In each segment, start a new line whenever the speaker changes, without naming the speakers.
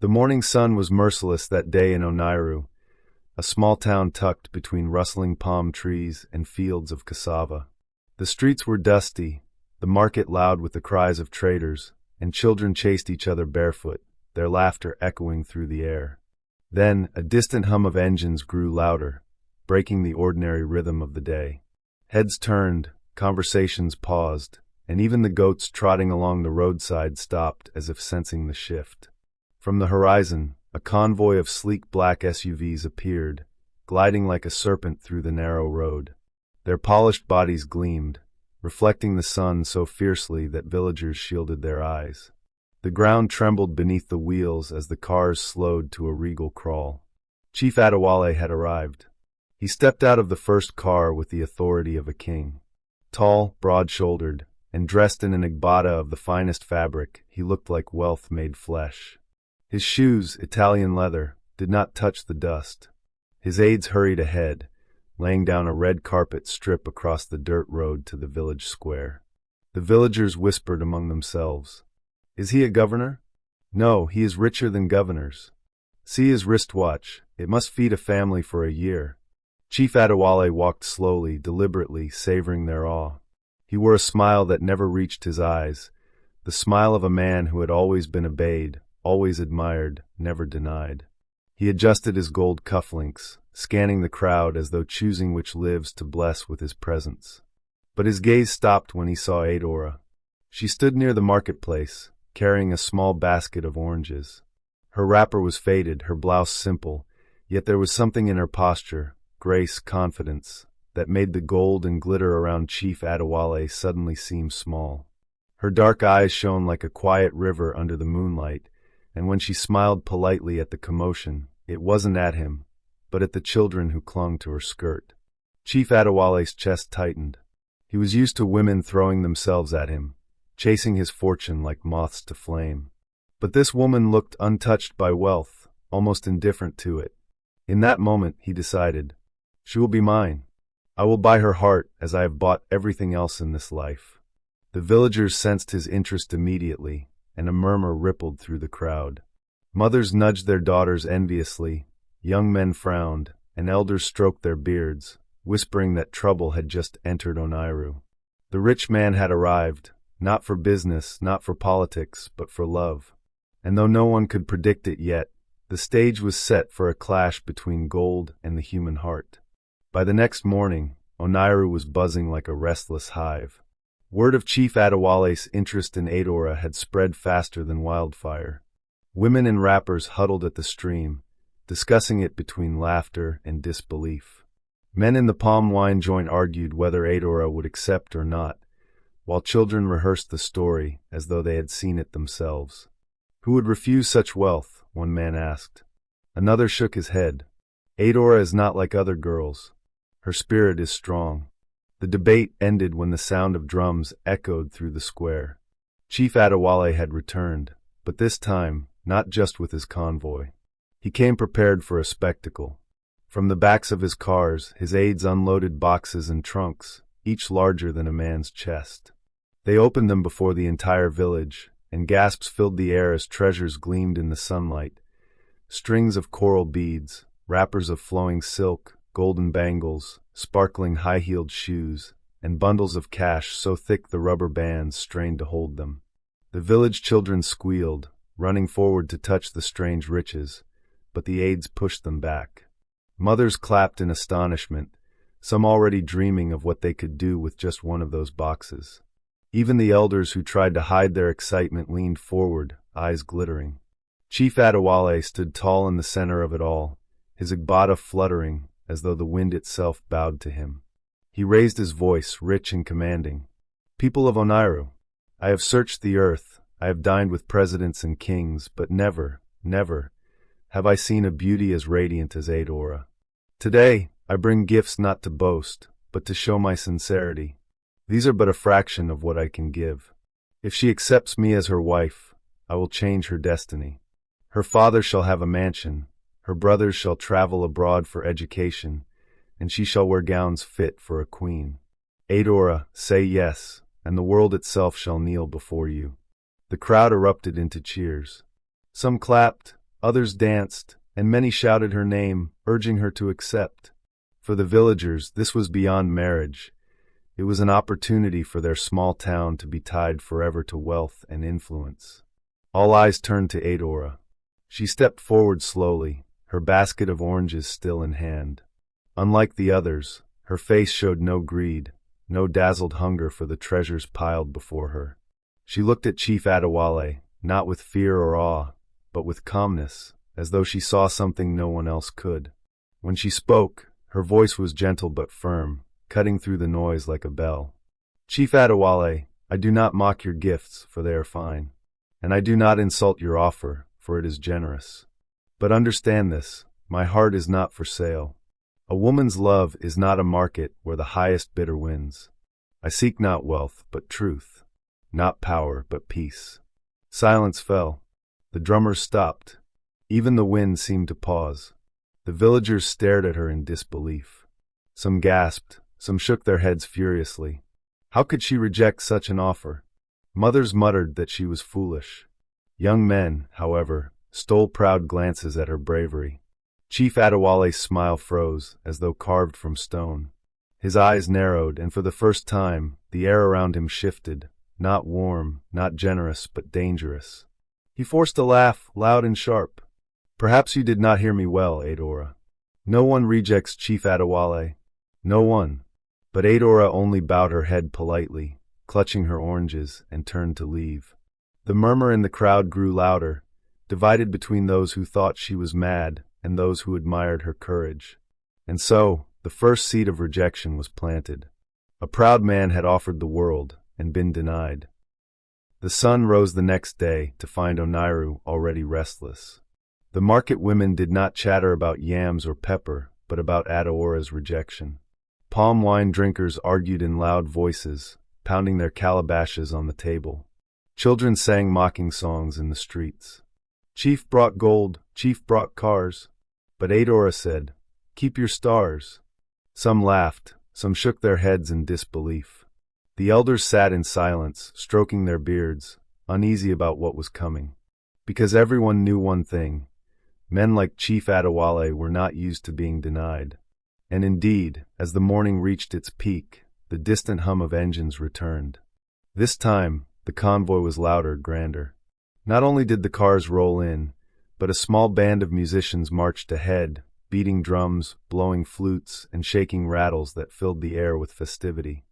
The morning sun was merciless that day in Oniru, a small town tucked between rustling palm trees and fields of cassava. The streets were dusty, the market loud with the cries of traders, and children chased each other barefoot, their laughter echoing through the air. Then, a distant hum of engines grew louder, breaking the ordinary rhythm of the day. Heads turned, conversations paused, and even the goats trotting along the roadside stopped as if sensing the shift. From the horizon, a convoy of sleek black SUVs appeared, gliding like a serpent through the narrow road. Their polished bodies gleamed, reflecting the sun so fiercely that villagers shielded their eyes. The ground trembled beneath the wheels as the cars slowed to a regal crawl. Chief Adewale had arrived. He stepped out of the first car with the authority of a king. Tall, broad-shouldered, and dressed in an agbada of the finest fabric, he looked like wealth made flesh. His shoes, Italian leather, did not touch the dust. His aides hurried ahead, laying down a red carpet strip across the dirt road to the village square. The villagers whispered among themselves, "Is he a governor? No, he is richer than governors. See his wristwatch, it must feed a family for a year." Chief Adewale walked slowly, deliberately, savoring their awe. He wore a smile that never reached his eyes, the smile of a man who had always been obeyed, always admired, never denied. He adjusted his gold cufflinks, scanning the crowd as though choosing which lives to bless with his presence. But his gaze stopped when he saw Adaora. She stood near the marketplace, carrying a small basket of oranges. Her wrapper was faded, her blouse simple, yet there was something in her posture, grace, confidence, that made the gold and glitter around Chief Adewale suddenly seem small. Her dark eyes shone like a quiet river under the moonlight, and when she smiled politely at the commotion, it wasn't at him, but at the children who clung to her skirt. Chief Adewale's chest tightened. He was used to women throwing themselves at him, chasing his fortune like moths to flame. But this woman looked untouched by wealth, almost indifferent to it. In that moment, he decided, she will be mine. I will buy her heart as I have bought everything else in this life. The villagers sensed his interest immediately, and a murmur rippled through the crowd. Mothers nudged their daughters enviously, young men frowned, and elders stroked their beards, whispering that trouble had just entered Oniru. The rich man had arrived, not for business, not for politics, but for love. And though no one could predict it yet, the stage was set for a clash between gold and the human heart. By the next morning, Oniru was buzzing like a restless hive. Word of Chief Adewale's interest in Adaora had spread faster than wildfire. Women and rappers huddled at the stream, discussing it between laughter and disbelief. Men in the palm wine joint argued whether Adaora would accept or not, while children rehearsed the story as though they had seen it themselves. Who would refuse such wealth? One man asked. Another shook his head. Adaora is not like other girls. Her spirit is strong. The debate ended when the sound of drums echoed through the square. Chief Adewale had returned, but this time, not just with his convoy. He came prepared for a spectacle. From the backs of his cars, his aides unloaded boxes and trunks, each larger than a man's chest. They opened them before the entire village, and gasps filled the air as treasures gleamed in the sunlight. Strings of coral beads, wrappers of flowing silk, golden bangles, sparkling high-heeled shoes, and bundles of cash so thick the rubber bands strained to hold them. The village children squealed, running forward to touch the strange riches, but the aides pushed them back. Mothers clapped in astonishment, some already dreaming of what they could do with just one of those boxes. Even the elders who tried to hide their excitement leaned forward, eyes glittering. Chief Adewale stood tall in the center of it all, his agbada fluttering as though the wind itself bowed to him. He raised his voice, rich and commanding. "People of Oniru, I have searched the earth, I have dined with presidents and kings, but never, never have I seen a beauty as radiant as Adaora. Today, I bring gifts not to boast, but to show my sincerity. These are but a fraction of what I can give. If she accepts me as her wife, I will change her destiny. Her father shall have a mansion, her brothers shall travel abroad for education, and she shall wear gowns fit for a queen. Adaora, say yes, and the world itself shall kneel before you." The crowd erupted into cheers. Some clapped, Others danced, and many shouted her name, urging her to accept. For the villagers, this was beyond marriage. It was an opportunity for their small town to be tied forever to wealth and influence. All eyes turned to Adaora. She stepped forward slowly, her basket of oranges still in hand. Unlike the others, her face showed no greed, no dazzled hunger for the treasures piled before her. She looked at Chief Adewale, not with fear or awe, but with calmness, as though she saw something no one else could. When she spoke, her voice was gentle but firm, cutting through the noise like a bell. Chief Adewale, I do not mock your gifts, for they are fine. And I do not insult your offer, for it is generous. But understand this, my heart is not for sale. A woman's love is not a market where the highest bidder wins. I seek not wealth, but truth. Not power, but peace. Silence fell. The drummers stopped. Even the wind seemed to pause. The villagers stared at her in disbelief. Some gasped, some shook their heads furiously. How could she reject such an offer? Mothers muttered that she was foolish. Young men, however, stole proud glances at her bravery. Chief Adewale's smile froze, as though carved from stone. His eyes narrowed, and for the first time, the air around him shifted, not warm, not generous, but dangerous. He forced a laugh, loud and sharp. Perhaps you did not hear me well, Adaora. No one rejects Chief Adewale. No one. But Adaora only bowed her head politely, clutching her oranges, and turned to leave. The murmur in the crowd grew louder, divided between those who thought she was mad and those who admired her courage. And so, the first seed of rejection was planted. A proud man had offered the world and been denied. The sun rose the next day to find Oniru already restless. The market women did not chatter about yams or pepper, but about Adaora's rejection. Palm wine drinkers argued in loud voices, pounding their calabashes on the table. Children sang mocking songs in the streets. Chief brought gold, chief brought cars. But Adaora said, keep your stars. Some laughed, some shook their heads in disbelief. The elders sat in silence, stroking their beards, uneasy about what was coming. Because everyone knew one thing. Men like Chief Adewale were not used to being denied. And indeed, as the morning reached its peak, the distant hum of engines returned. This time, the convoy was louder, grander. Not only did the cars roll in, but a small band of musicians marched ahead, beating drums, blowing flutes, and shaking rattles that filled the air with festivity.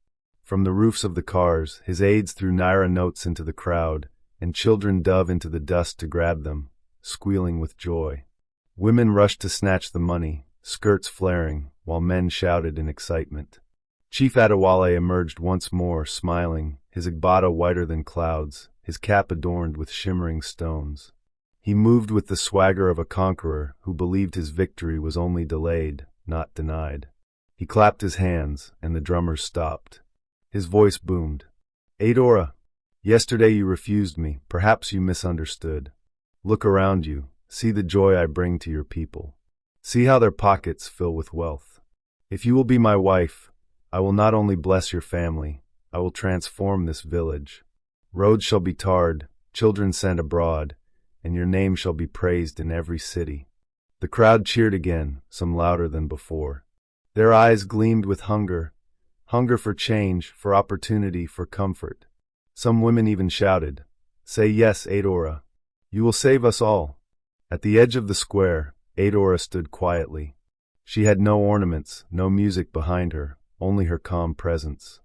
From the roofs of the cars, his aides threw naira notes into the crowd, and children dove into the dust to grab them, squealing with joy. Women rushed to snatch the money, skirts flaring, while men shouted in excitement. Chief Adewale emerged once more, smiling, his agbada whiter than clouds, his cap adorned with shimmering stones. He moved with the swagger of a conqueror who believed his victory was only delayed, not denied. He clapped his hands, and the drummers stopped. His voice boomed. Adaora, yesterday you refused me, perhaps you misunderstood. Look around you, see the joy I bring to your people. See how their pockets fill with wealth. If you will be my wife, I will not only bless your family, I will transform this village. Roads shall be tarred, children sent abroad, and your name shall be praised in every city. The crowd cheered again, some louder than before. Their eyes gleamed with hunger for change, for opportunity, for comfort. Some women even shouted, say yes, Adaora. You will save us all. At the edge of the square, Adaora stood quietly. She had no ornaments, no music behind her, only her calm presence.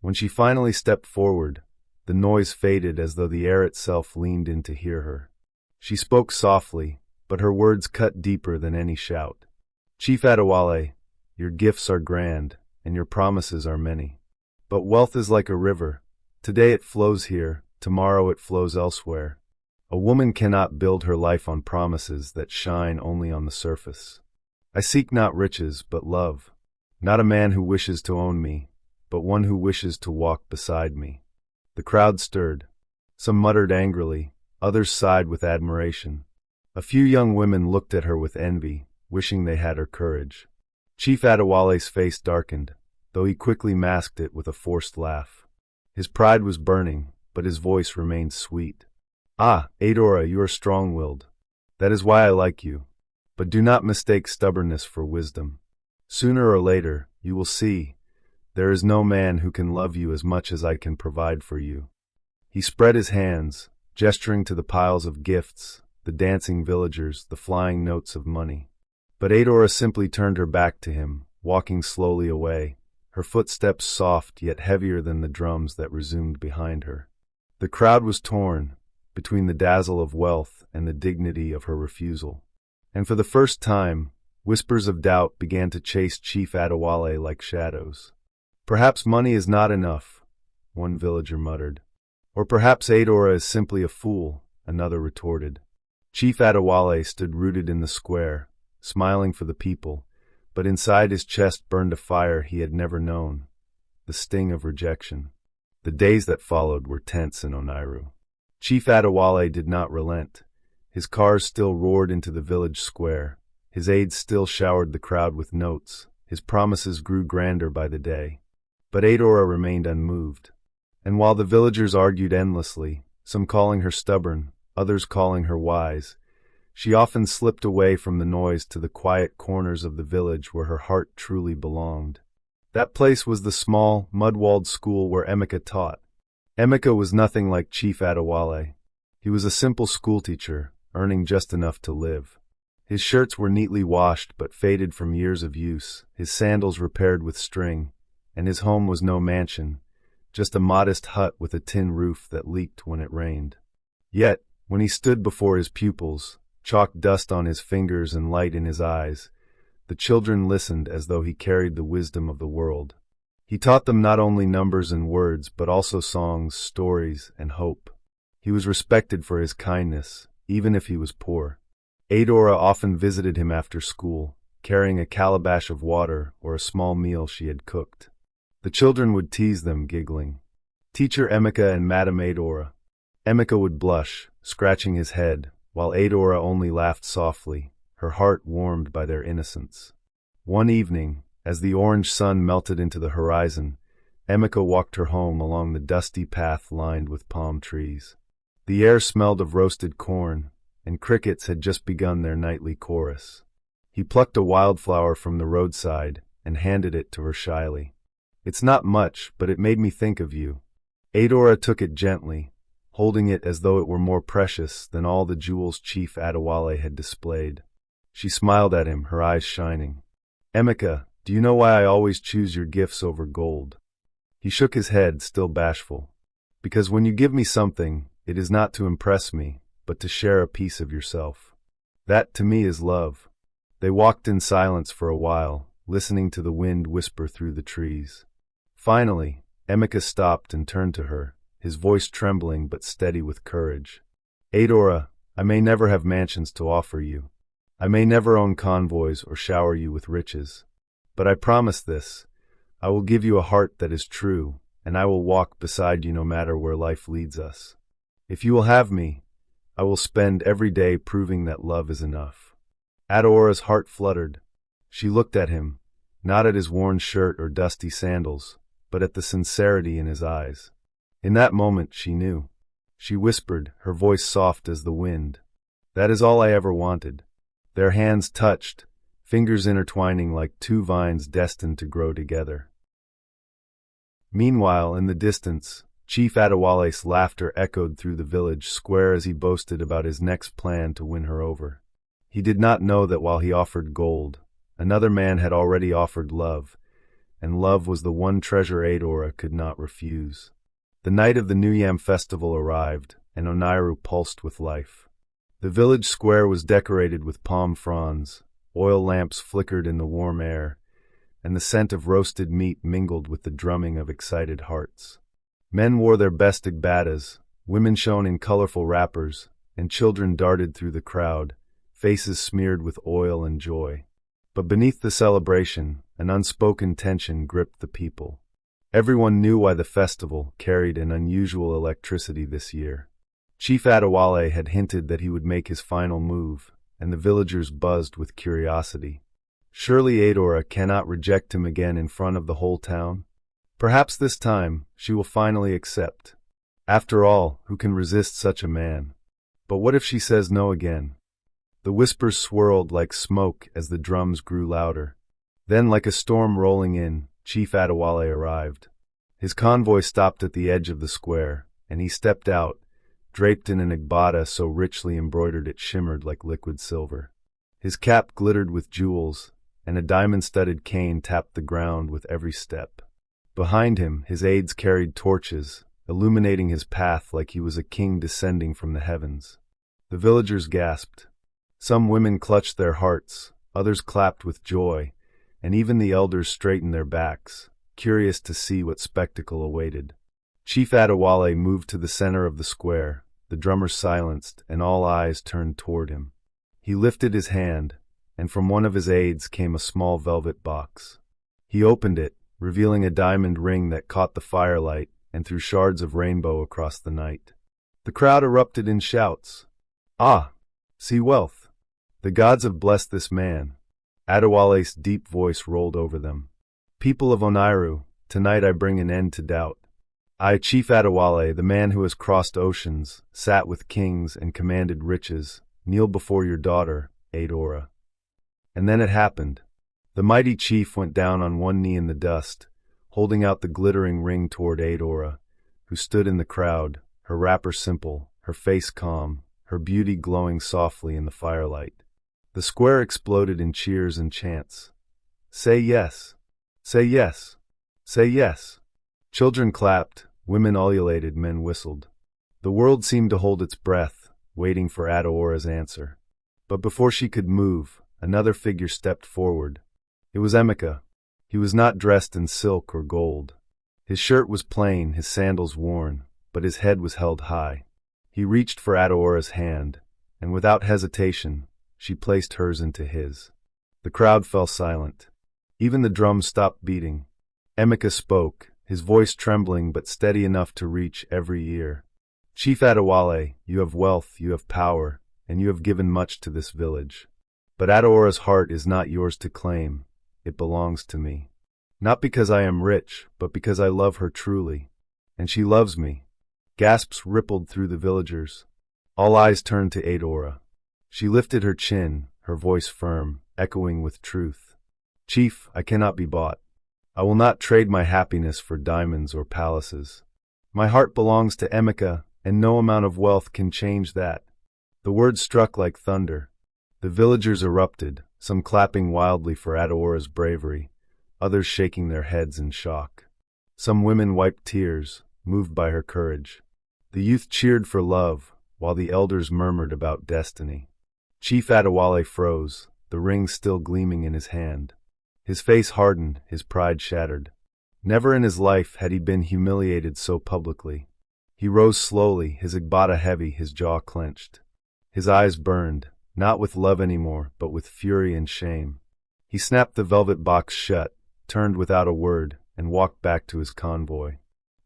When she finally stepped forward, the noise faded as though the air itself leaned in to hear her. She spoke softly, but her words cut deeper than any shout. Chief Adewale, your gifts are grand, and your promises are many. But wealth is like a river. Today it flows here, tomorrow it flows elsewhere. A woman cannot build her life on promises that shine only on the surface. I seek not riches, but love. Not a man who wishes to own me, but one who wishes to walk beside me. The crowd stirred. Some muttered angrily, others sighed with admiration. A few young women looked at her with envy, wishing they had her courage. Chief Adewale's face darkened, though he quickly masked it with a forced laugh. His pride was burning, but his voice remained sweet. Ah, Adaora, you are strong-willed. That is why I like you. But do not mistake stubbornness for wisdom. Sooner or later, you will see, there is no man who can love you as much as I can provide for you." He spread his hands, gesturing to the piles of gifts, the dancing villagers, the flying notes of money. But Adaora simply turned her back to him, walking slowly away, her footsteps soft yet heavier than the drums that resumed behind her. The crowd was torn, between the dazzle of wealth and the dignity of her refusal. And for the first time, whispers of doubt began to chase Chief Adewale like shadows. "Perhaps money is not enough," one villager muttered. "Or perhaps Adaora is simply a fool," another retorted. Chief Adewale stood rooted in the square, smiling for the people, but inside his chest burned a fire he had never known, the sting of rejection. The days that followed were tense in Oniru. Chief Adewale did not relent. His cars still roared into the village square. His aides still showered the crowd with notes. His promises grew grander by the day. But Adaora remained unmoved. And while the villagers argued endlessly, some calling her stubborn, others calling her wise, she often slipped away from the noise to the quiet corners of the village where her heart truly belonged. That place was the small, mud-walled school where Emeka taught. Emeka was nothing like Chief Adewale. He was a simple schoolteacher, earning just enough to live. His shirts were neatly washed but faded from years of use, his sandals repaired with string, and his home was no mansion, just a modest hut with a tin roof that leaked when it rained. Yet, when he stood before his pupils, chalk dust on his fingers and light in his eyes, the children listened as though he carried the wisdom of the world. He taught them not only numbers and words, but also songs, stories, and hope. He was respected for his kindness, even if he was poor. Adaora often visited him after school, carrying a calabash of water or a small meal she had cooked. The children would tease them, giggling. "Teacher Emeka and Madam Adaora." Emeka would blush, scratching his head, while Adaora only laughed softly, her heart warmed by their innocence. One evening, as the orange sun melted into the horizon, Emeka walked her home along the dusty path lined with palm trees. The air smelled of roasted corn, and crickets had just begun their nightly chorus. He plucked a wildflower from the roadside and handed it to her shyly. "It's not much, but it made me think of you." Adaora took it gently, holding it as though it were more precious than all the jewels Chief Adewale had displayed. She smiled at him, her eyes shining. "Emeka, do you know why I always choose your gifts over gold?" He shook his head, still bashful. "Because when you give me something, it is not to impress me, but to share a piece of yourself. That, to me, is love." They walked in silence for a while, listening to the wind whisper through the trees. Finally, Emeka stopped and turned to her, his voice trembling but steady with courage. "Adaora, I may never have mansions to offer you. I may never own convoys or shower you with riches. But I promise this, I will give you a heart that is true, and I will walk beside you no matter where life leads us. If you will have me, I will spend every day proving that love is enough." Adeora's heart fluttered. She looked at him, not at his worn shirt or dusty sandals, but at the sincerity in his eyes. In that moment she knew. She whispered, her voice soft as the wind, "That is all I ever wanted." Their hands touched, fingers intertwining like two vines destined to grow together. Meanwhile, in the distance, Chief Adewale's laughter echoed through the village square as he boasted about his next plan to win her over. He did not know that while he offered gold, another man had already offered love, and love was the one treasure Adaora could not refuse. The night of the New Yam festival arrived, and Oniru pulsed with life. The village square was decorated with palm fronds, oil lamps flickered in the warm air, and the scent of roasted meat mingled with the drumming of excited hearts. Men wore their best igbadas, women shone in colorful wrappers, and children darted through the crowd, faces smeared with oil and joy. But beneath the celebration, an unspoken tension gripped the people. Everyone knew why the festival carried an unusual electricity this year. Chief Adewale had hinted that he would make his final move, and the villagers buzzed with curiosity. Surely Adaora cannot reject him again in front of the whole town? Perhaps this time she will finally accept. After all, who can resist such a man? But what if she says no again? The whispers swirled like smoke as the drums grew louder. Then, like a storm rolling in, Chief Adewale arrived. His convoy stopped at the edge of the square, and he stepped out, draped in an agbada so richly embroidered it shimmered like liquid silver. His cap glittered with jewels, and a diamond-studded cane tapped the ground with every step. Behind him, his aides carried torches, illuminating his path like he was a king descending from the heavens. The villagers gasped. Some women clutched their hearts, others clapped with joy, and even the elders straightened their backs, curious to see what spectacle awaited. Chief Adewale moved to the center of the square, the drummers silenced, and all eyes turned toward him. He lifted his hand, and from one of his aides came a small velvet box. He opened it, revealing a diamond ring that caught the firelight and threw shards of rainbow across the night. The crowd erupted in shouts. "Ah! See wealth! The gods have blessed this man." Adewale's deep voice rolled over them. "People of Oniru, tonight I bring an end to doubt. I, Chief Adewale, the man who has crossed oceans, sat with kings and commanded riches, kneel before your daughter, Adaora." And then it happened. The mighty chief went down on one knee in the dust, holding out the glittering ring toward Adaora, who stood in the crowd, her wrapper simple, her face calm, her beauty glowing softly in the firelight. The square exploded in cheers and chants. "Say yes! Say yes! Say yes!" Children clapped, women ululated, men whistled. The world seemed to hold its breath, waiting for Adaora's answer. But before she could move, another figure stepped forward. It was Emeka. He was not dressed in silk or gold. His shirt was plain, his sandals worn, but his head was held high. He reached for Adaora's hand, and without hesitation, she placed hers into his. The crowd fell silent. Even the drums stopped beating. Emeka spoke, his voice trembling but steady enough to reach every ear. "Chief Adewale, you have wealth, you have power, and you have given much to this village. But Adaora's heart is not yours to claim. It belongs to me. Not because I am rich, but because I love her truly. And she loves me." Gasps rippled through the villagers. All eyes turned to Adaora. She lifted her chin, her voice firm, echoing with truth. "Chief, I cannot be bought. I will not trade my happiness for diamonds or palaces. My heart belongs to Emeka, and no amount of wealth can change that." The words struck like thunder. The villagers erupted, some clapping wildly for Adaora's bravery, others shaking their heads in shock. Some women wiped tears, moved by her courage. The youth cheered for love, while the elders murmured about destiny. Chief Adewale froze, the ring still gleaming in his hand. His face hardened, his pride shattered. Never in his life had he been humiliated so publicly. He rose slowly, his agbada heavy, his jaw clenched. His eyes burned, not with love anymore, but with fury and shame. He snapped the velvet box shut, turned without a word, and walked back to his convoy.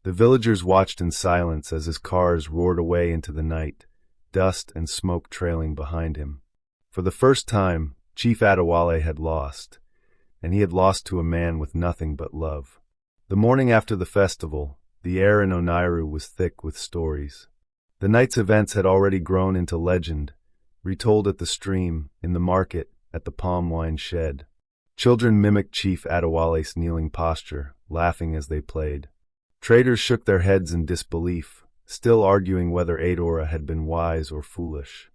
The villagers watched in silence as his cars roared away into the night, dust and smoke trailing behind him. For the first time, Chief Adewale had lost, and he had lost to a man with nothing but love. The morning after the festival, the air in Oniru was thick with stories. The night's events had already grown into legend, retold at the stream, in the market, at the palm wine shed. Children mimicked Chief Adewale's kneeling posture, laughing as they played. Traders shook their heads in disbelief, still arguing whether Adaora had been wise or foolish.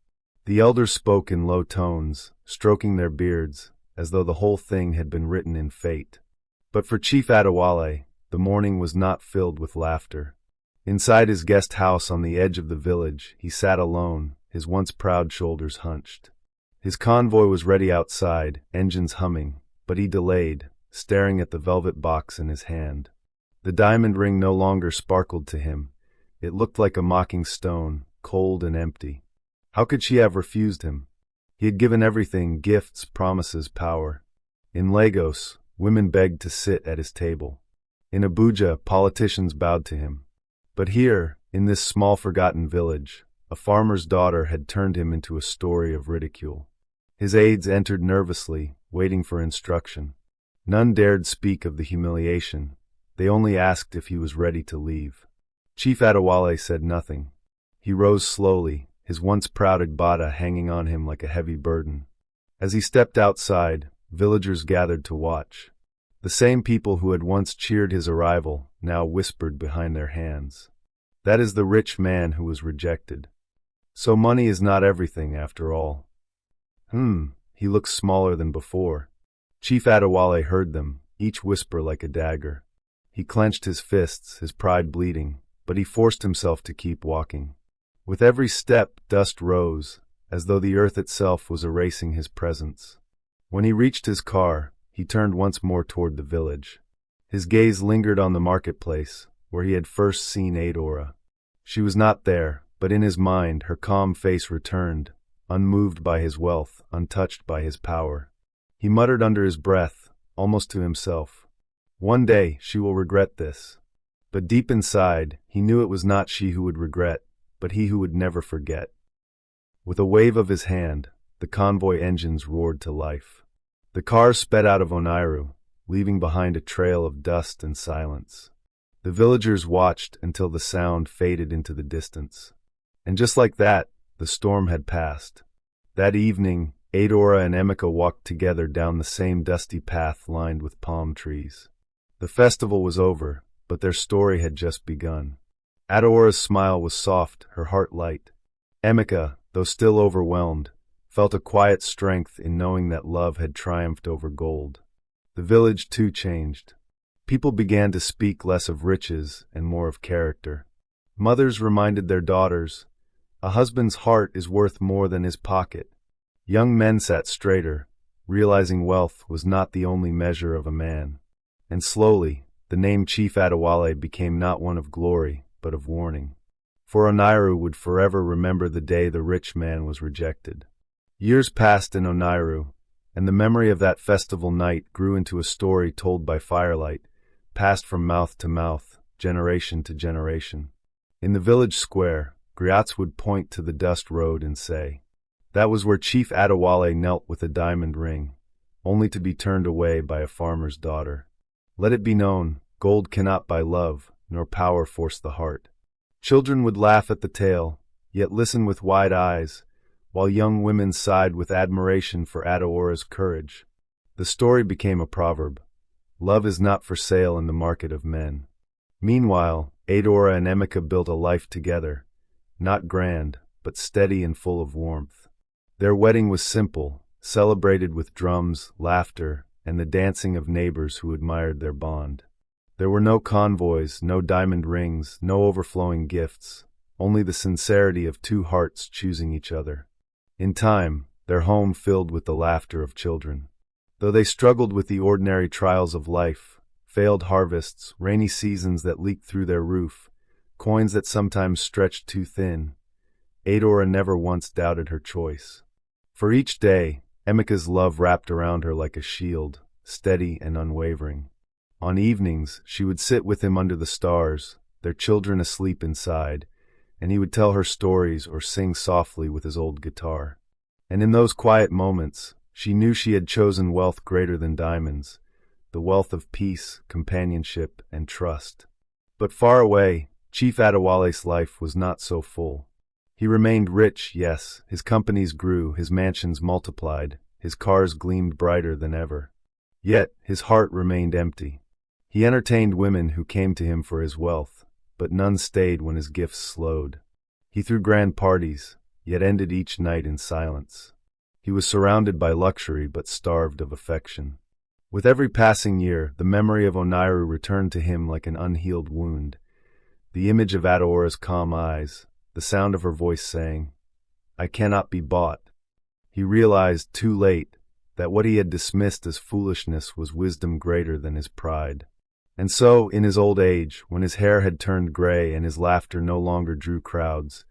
The elders spoke in low tones, stroking their beards, as though the whole thing had been written in fate. But for Chief Adewale, the morning was not filled with laughter. Inside his guest house on the edge of the village, he sat alone, his once proud shoulders hunched. His convoy was ready outside, engines humming, but he delayed, staring at the velvet box in his hand. The diamond ring no longer sparkled to him. It looked like a mocking stone, cold and empty. How could she have refused him? He had given everything: gifts, promises, power. In Lagos, women begged to sit at his table. In Abuja, politicians bowed to him. But here, in this small forgotten village, a farmer's daughter had turned him into a story of ridicule. His aides entered nervously, waiting for instruction. None dared speak of the humiliation. They only asked if he was ready to leave. Chief Adewale said nothing. He rose slowly, his once proud Agbada hanging on him like a heavy burden. As he stepped outside, villagers gathered to watch. The same people who had once cheered his arrival now whispered behind their hands. That is the rich man who was rejected. So money is not everything after all. He looks smaller than before. Chief Adewale heard them, each whisper like a dagger. He clenched his fists, his pride bleeding, but he forced himself to keep walking. With every step, dust rose, as though the earth itself was erasing his presence. When he reached his car, he turned once more toward the village. His gaze lingered on the marketplace, where he had first seen Adaora. She was not there, but in his mind her calm face returned, unmoved by his wealth, untouched by his power. He muttered under his breath, almost to himself, "One day she will regret this." But deep inside, he knew it was not she who would regret, but he who would never forget. With a wave of his hand, the convoy engines roared to life. The cars sped out of Oniru, leaving behind a trail of dust and silence. The villagers watched until the sound faded into the distance. And just like that, the storm had passed. That evening, Adaora and Emeka walked together down the same dusty path lined with palm trees. The festival was over, but their story had just begun. Adaora's smile was soft, her heart light. Emeka, though still overwhelmed, felt a quiet strength in knowing that love had triumphed over gold. The village too changed. People began to speak less of riches and more of character. Mothers reminded their daughters, "A husband's heart is worth more than his pocket." Young men sat straighter, realizing wealth was not the only measure of a man. And slowly, the name Chief Adewale became not one of glory, but of warning. For Oniru would forever remember the day the rich man was rejected. Years passed in Oniru, and the memory of that festival night grew into a story told by firelight, passed from mouth to mouth, generation to generation. In the village square, griots would point to the dust road and say, "That was where Chief Adewale knelt with a diamond ring, only to be turned away by a farmer's daughter. Let it be known, gold cannot buy love, nor power force the heart." Children would laugh at the tale, yet listen with wide eyes, while young women sighed with admiration for Adaora's courage. The story became a proverb. Love is not for sale in the market of men. Meanwhile, Adaora and Emeka built a life together, not grand, but steady and full of warmth. Their wedding was simple, celebrated with drums, laughter, and the dancing of neighbors who admired their bond. There were no convoys, no diamond rings, no overflowing gifts, only the sincerity of two hearts choosing each other. In time, their home filled with the laughter of children. Though they struggled with the ordinary trials of life, failed harvests, rainy seasons that leaked through their roof, coins that sometimes stretched too thin, Adaora never once doubted her choice. For each day, Emeka's love wrapped around her like a shield, steady and unwavering. On evenings, she would sit with him under the stars, their children asleep inside, and he would tell her stories or sing softly with his old guitar. And in those quiet moments, she knew she had chosen wealth greater than diamonds, the wealth of peace, companionship, and trust. But far away, Chief Adewale's life was not so full. He remained rich, yes, his companies grew, his mansions multiplied, his cars gleamed brighter than ever. Yet his heart remained empty. He entertained women who came to him for his wealth, but none stayed when his gifts slowed. He threw grand parties, yet ended each night in silence. He was surrounded by luxury but starved of affection. With every passing year, the memory of Oniru returned to him like an unhealed wound. The image of Adaora's calm eyes, the sound of her voice saying, "I cannot be bought." He realized, too late, that what he had dismissed as foolishness was wisdom greater than his pride. And so, in his old age, when his hair had turned gray and his laughter no longer drew crowds,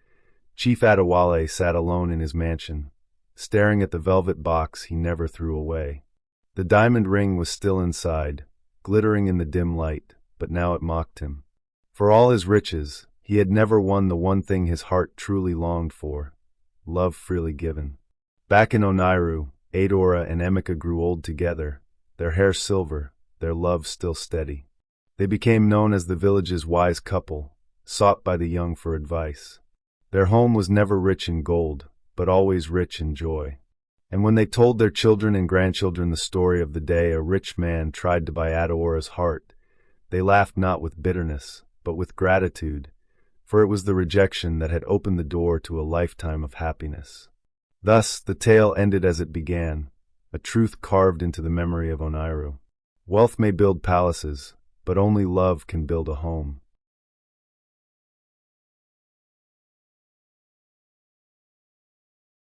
Chief Adewale sat alone in his mansion, staring at the velvet box he never threw away. The diamond ring was still inside, glittering in the dim light, but now it mocked him. For all his riches, he had never won the one thing his heart truly longed for, love freely given. Back in Oniru, Adaora and Emeka grew old together, their hair silver, their love still steady. They became known as the village's wise couple, sought by the young for advice. Their home was never rich in gold, but always rich in joy. And when they told their children and grandchildren the story of the day a rich man tried to buy Adeora's heart, they laughed not with bitterness, but with gratitude, for it was the rejection that had opened the door to a lifetime of happiness. Thus, the tale ended as it began, a truth carved into the memory of Oniru. Wealth may build palaces, but only love can build a home.